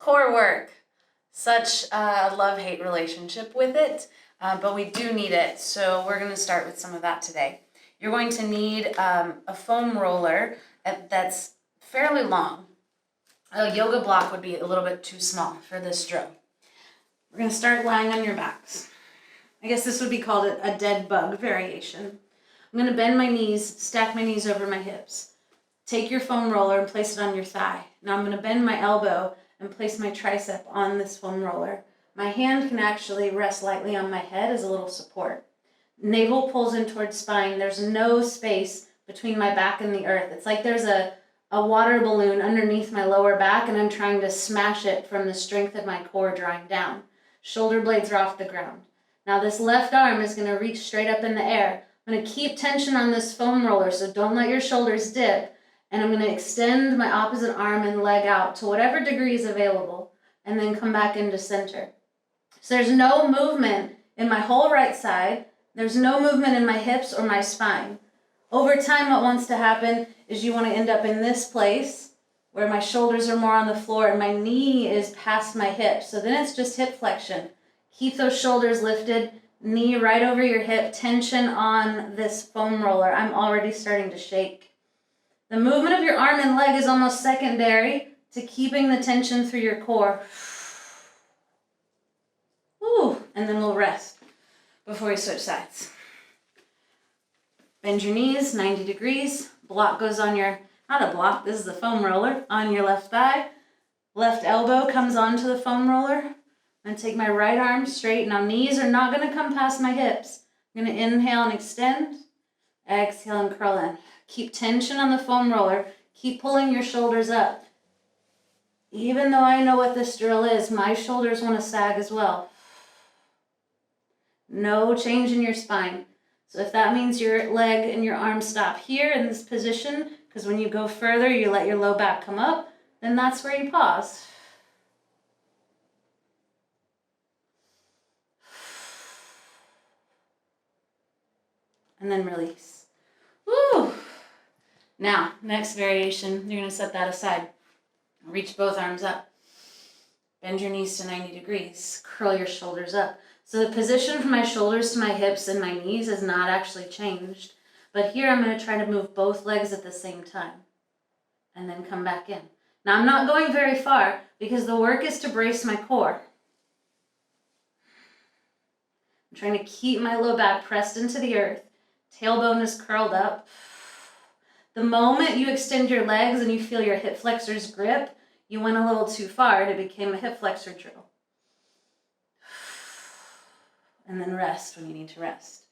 core work. Such a love-hate relationship with it, but we do need it, so we're going to start with some of that today. You're going to need a foam roller that's fairly long. A yoga block would be a little bit too small for this drill. We're going to start lying on your backs. I guess this would be called a dead bug variation. I'm going to bend my knees, stack my knees over my hips. Take your foam roller and place it on your thigh. Now I'm going to bend my elbow and place my tricep on this foam roller. My hand can actually rest lightly on my head as a little support. Navel pulls in towards spine. There's no space between my back and the earth. It's like there's a water balloon underneath my lower back and I'm trying to smash it from the strength of my core drawing down. Shoulder blades are off the ground. Now this left arm is going to reach straight up in the air. I'm going to keep tension on this foam roller, so don't let your shoulders dip. And I'm going to extend my opposite arm and leg out to whatever degree is available, and then come back into center. So there's no movement in my whole right side. There's no movement in my hips or my spine. Over time, what wants to happen is you want to end up in this place where my shoulders are more on the floor and my knee is past my hip. So then it's just hip flexion. Keep those shoulders lifted, knee right over your hip, tension on this foam roller. I'm already starting to shake. The movement of your arm and leg is almost secondary to keeping the tension through your core. Woo, and then we'll rest before we switch sides. Bend your knees 90 degrees. Block goes on your, not a block, this is the foam roller, on your left thigh. Left elbow comes onto the foam roller. I'm going to take my right arm straight. Now knees are not going to come past my hips. I'm going to inhale and extend. Exhale and curl in. Keep tension on the foam roller. Keep pulling your shoulders up. Even though I know what this drill is, my shoulders want to sag as well. No change in your spine. So if that means your leg and your arm stop here in this position, because when you go further, you let your low back come up, then that's where you pause. And then release. Woo! Now, next variation, you're going to set that aside. Reach both arms up. Bend your knees to 90 degrees. Curl your shoulders up. So the position from my shoulders to my hips and my knees has not actually changed. But here I'm going to try to move both legs at the same time. And then come back in. Now I'm not going very far because the work is to brace my core. I'm trying to keep my low back pressed into the earth. Tailbone is curled up. The moment you extend your legs and you feel your hip flexors grip, you went a little too far and it became a hip flexor drill. And then rest when you need to rest.